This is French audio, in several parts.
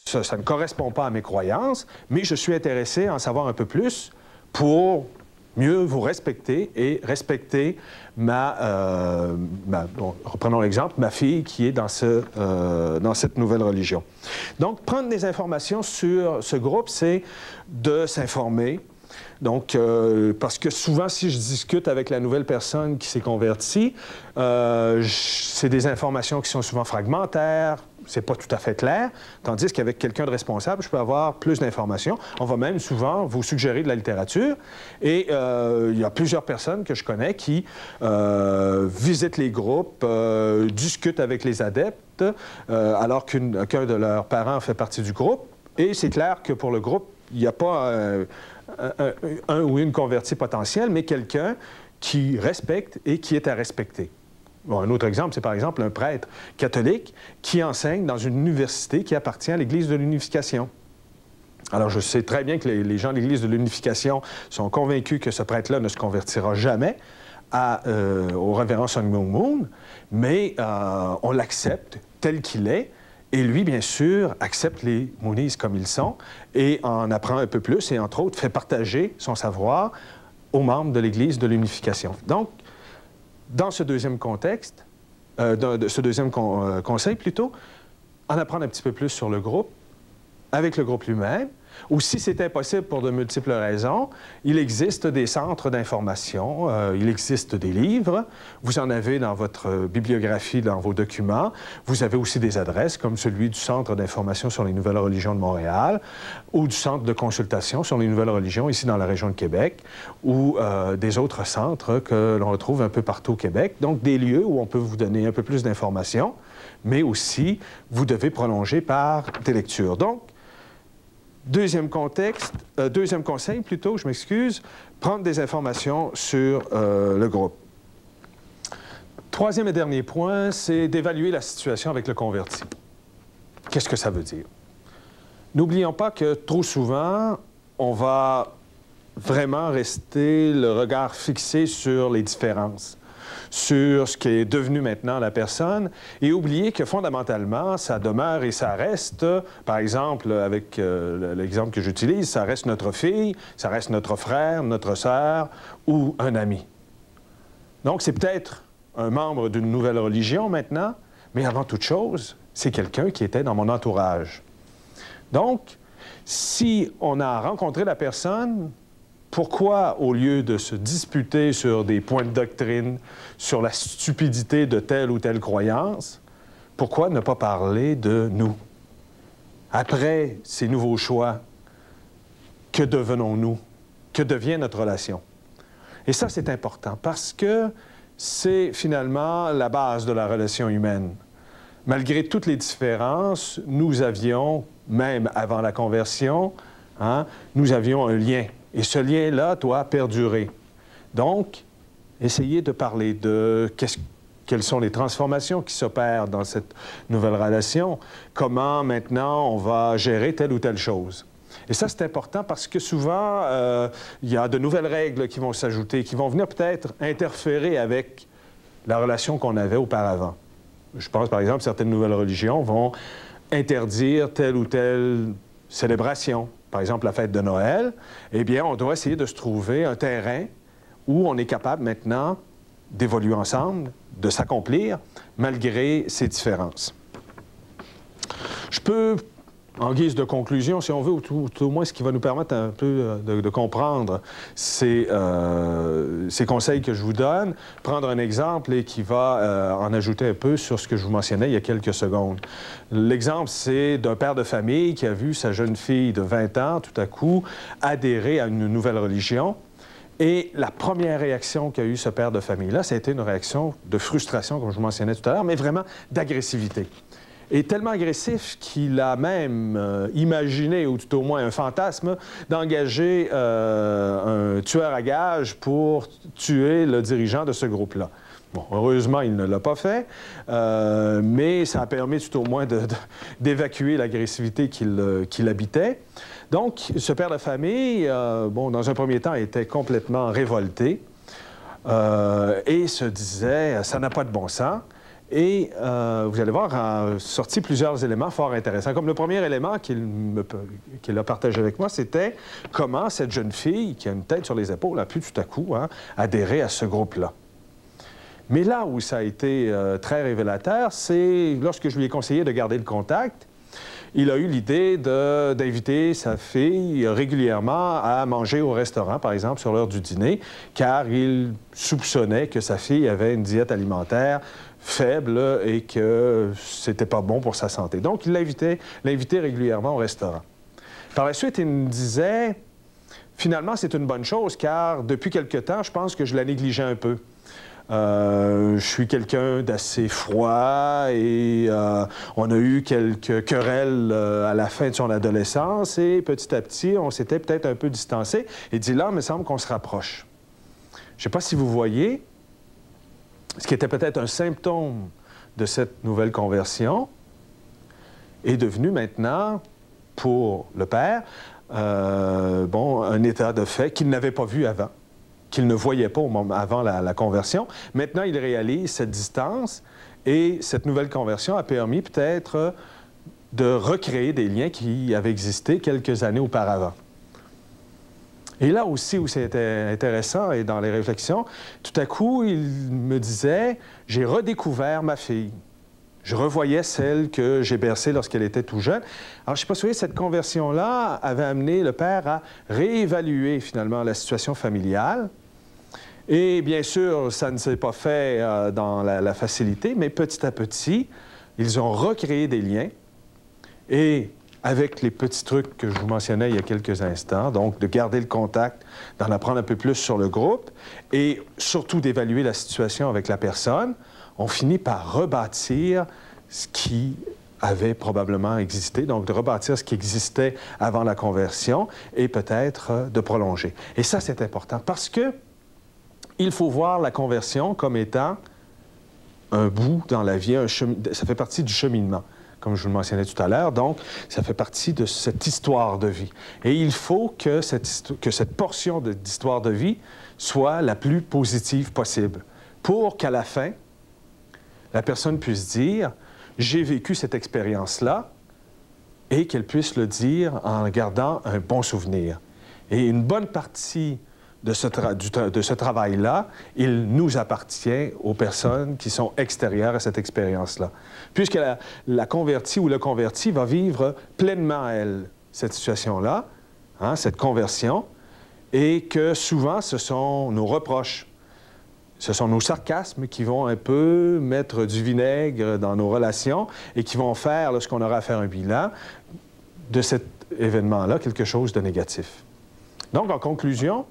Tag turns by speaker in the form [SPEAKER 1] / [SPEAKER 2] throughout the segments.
[SPEAKER 1] Ça ne correspond pas à mes croyances, mais je suis intéressé à en savoir un peu plus pour mieux vous respecter et respecter reprenons l'exemple, ma fille qui est dans cette nouvelle religion. Donc, prendre des informations sur ce groupe, c'est de s'informer. Donc, parce que souvent, si je discute avec la nouvelle personne qui s'est convertie, c'est des informations qui sont souvent fragmentaires, c'est pas tout à fait clair, tandis qu'avec quelqu'un de responsable, je peux avoir plus d'informations. On va même souvent vous suggérer de la littérature. Et il y a plusieurs personnes que je connais qui visitent les groupes, discutent avec les adeptes, alors qu'un de leurs parents fait partie du groupe. Et c'est clair que pour le groupe, il n'y a pas un ou une convertie potentielle, mais quelqu'un qui respecte et qui est à respecter. Bon, un autre exemple, c'est par exemple un prêtre catholique qui enseigne dans une université qui appartient à l'Église de l'Unification. Alors, je sais très bien que les gens de l'Église de l'Unification sont convaincus que ce prêtre-là ne se convertira jamais au révérend Sun Myung Moon, mais on l'accepte tel qu'il est. Et lui, bien sûr, accepte les Moonies comme ils sont et en apprend un peu plus et, entre autres, fait partager son savoir aux membres de l'Église de l'Unification. Donc, dans ce deuxième contexte, conseil plutôt, en apprendre un petit peu plus sur le groupe, avec le groupe lui-même, ou si c'est impossible pour de multiples raisons, il existe des centres d'information, il existe des livres, vous en avez dans votre bibliographie, dans vos documents, vous avez aussi des adresses comme celui du Centre d'information sur les nouvelles religions de Montréal ou du Centre de consultation sur les nouvelles religions ici dans la région de Québec ou des autres centres que l'on retrouve un peu partout au Québec. Donc, des lieux où on peut vous donner un peu plus d'informations, mais aussi, vous devez prolonger par des lectures. Donc, deuxième conseil plutôt, je m'excuse, prendre des informations sur le groupe. Troisième et dernier point, c'est d'évaluer la situation avec le converti. Qu'est-ce que ça veut dire? N'oublions pas que trop souvent, on va vraiment rester le regard fixé sur les différences, sur ce qui est devenu maintenant la personne, et oublier que fondamentalement, ça demeure et ça reste, par exemple, avec l'exemple que j'utilise, ça reste notre fille, ça reste notre frère, notre sœur ou un ami. Donc, c'est peut-être un membre d'une nouvelle religion maintenant, mais avant toute chose, c'est quelqu'un qui était dans mon entourage. Donc, si on a rencontré la personne, pourquoi, au lieu de se disputer sur des points de doctrine, sur la stupidité de telle ou telle croyance, pourquoi ne pas parler de nous? Après ces nouveaux choix, que devenons-nous? Que devient notre relation? Et ça, c'est important parce que c'est finalement la base de la relation humaine. Malgré toutes les différences, nous avions, même avant la conversion, nous avions un lien. Et ce lien-là doit perdurer. Donc, essayez de parler de quelles sont les transformations qui s'opèrent dans cette nouvelle relation, comment maintenant on va gérer telle ou telle chose. Et ça, c'est important parce que souvent, il y a de nouvelles règles qui vont s'ajouter, qui vont venir peut-être interférer avec la relation qu'on avait auparavant. Je pense, par exemple, certaines nouvelles religions vont interdire telle ou telle célébration. Par exemple, la fête de Noël, eh bien, on doit essayer de se trouver un terrain où on est capable maintenant d'évoluer ensemble, de s'accomplir, malgré ces différences. Je peux, en guise de conclusion, si on veut, ou tout au moins ce qui va nous permettre un peu de comprendre ces conseils que je vous donne, prendre un exemple et qui va en ajouter un peu sur ce que je vous mentionnais il y a quelques secondes. L'exemple, c'est d'un père de famille qui a vu sa jeune fille de 20 ans, tout à coup, adhérer à une nouvelle religion. Et la première réaction qu'a eue ce père de famille-là, ça a été une réaction de frustration, comme je vous mentionnais tout à l'heure, mais vraiment d'agressivité. Et tellement agressif qu'il a même imaginé, ou tout au moins un fantasme, d'engager un tueur à gages pour tuer le dirigeant de ce groupe-là. Bon, heureusement, il ne l'a pas fait, mais ça a permis tout au moins d'évacuer l'agressivité qu'il habitait. Donc, ce père de famille, dans un premier temps, était complètement révolté et se disait « ça n'a pas de bon sens ». Et vous allez voir, sorti plusieurs éléments fort intéressants. Comme le premier élément qu'il a partagé avec moi, c'était comment cette jeune fille, qui a une tête sur les épaules, a pu tout à coup adhérer à ce groupe-là. Mais là où ça a été très révélateur, c'est lorsque je lui ai conseillé de garder le contact, il a eu l'idée d'inviter sa fille régulièrement à manger au restaurant, par exemple, sur l'heure du dîner, car il soupçonnait que sa fille avait une diète alimentaire faible et que c'était pas bon pour sa santé. Donc, il l'invitait régulièrement au restaurant. Par la suite, il me disait, finalement, c'est une bonne chose, car depuis quelque temps, je pense que je la négligeais un peu. Je suis quelqu'un d'assez froid et on a eu quelques querelles à la fin de son adolescence et petit à petit, on s'était peut-être un peu distancé. Il dit là, il me semble qu'on se rapproche. Je ne sais pas si vous voyez, ce qui était peut-être un symptôme de cette nouvelle conversion est devenu maintenant, pour le père, un état de fait qu'il n'avait pas vu avant, qu'il ne voyait pas avant la conversion. Maintenant, il réalise cette distance et cette nouvelle conversion a permis peut-être de recréer des liens qui avaient existé quelques années auparavant. Et là aussi où c'était intéressant et dans les réflexions, tout à coup, il me disait « J'ai redécouvert ma fille. Je revoyais celle que j'ai bercée lorsqu'elle était tout jeune. » Alors, je ne sais pas si vous voyez, cette conversion-là avait amené le père à réévaluer finalement la situation familiale. Et bien sûr, ça ne s'est pas fait dans la facilité, mais petit à petit, ils ont recréé des liens. Et avec les petits trucs que je vous mentionnais il y a quelques instants, donc de garder le contact, d'en apprendre un peu plus sur le groupe et surtout d'évaluer la situation avec la personne, on finit par rebâtir ce qui avait probablement existé, donc de rebâtir ce qui existait avant la conversion et peut-être de prolonger. Et ça, c'est important parce que il faut voir la conversion comme étant un bout dans la vie, ça fait partie du cheminement, comme je vous le mentionnais tout à l'heure. Donc, ça fait partie de cette histoire de vie. Et il faut que cette portion d'histoire de vie soit la plus positive possible pour qu'à la fin, la personne puisse dire « J'ai vécu cette expérience-là » et qu'elle puisse le dire en gardant un bon souvenir. Et une bonne partie de ce travail-là, il nous appartient aux personnes qui sont extérieures à cette expérience-là. Puisque la convertie ou le converti va vivre pleinement, elle, cette situation-là, cette conversion, et que souvent, ce sont nos reproches, ce sont nos sarcasmes qui vont un peu mettre du vinaigre dans nos relations et qui vont faire, lorsqu'on aura à faire un bilan, de cet événement-là quelque chose de négatif. Donc, en conclusion,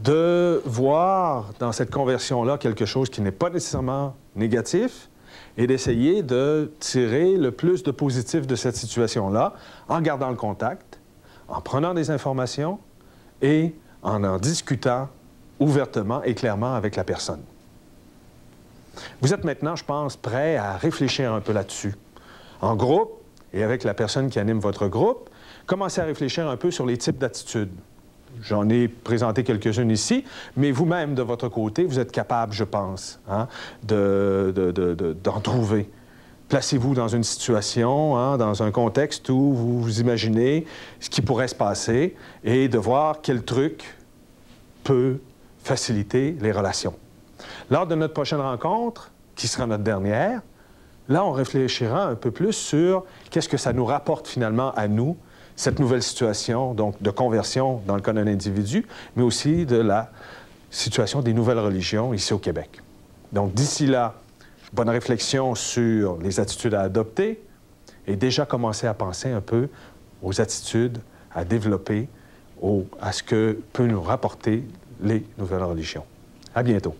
[SPEAKER 1] de voir dans cette conversion-là quelque chose qui n'est pas nécessairement négatif et d'essayer de tirer le plus de positif de cette situation-là en gardant le contact, en prenant des informations et en discutant ouvertement et clairement avec la personne. Vous êtes maintenant, je pense, prêt à réfléchir un peu là-dessus. En groupe et avec la personne qui anime votre groupe, commencez à réfléchir un peu sur les types d'attitudes. J'en ai présenté quelques-unes ici, mais vous-même, de votre côté, vous êtes capable, je pense, d'en trouver. Placez-vous dans une situation, dans un contexte où vous vous imaginez ce qui pourrait se passer et de voir quel truc peut faciliter les relations. Lors de notre prochaine rencontre, qui sera notre dernière, là, on réfléchira un peu plus sur qu'est-ce que ça nous rapporte finalement à nous, cette nouvelle situation, donc de conversion dans le cas d'un individu, mais aussi de la situation des nouvelles religions ici au Québec. Donc d'ici là, bonne réflexion sur les attitudes à adopter et déjà commencer à penser un peu aux attitudes à développer, à ce que peut nous rapporter les nouvelles religions. À bientôt.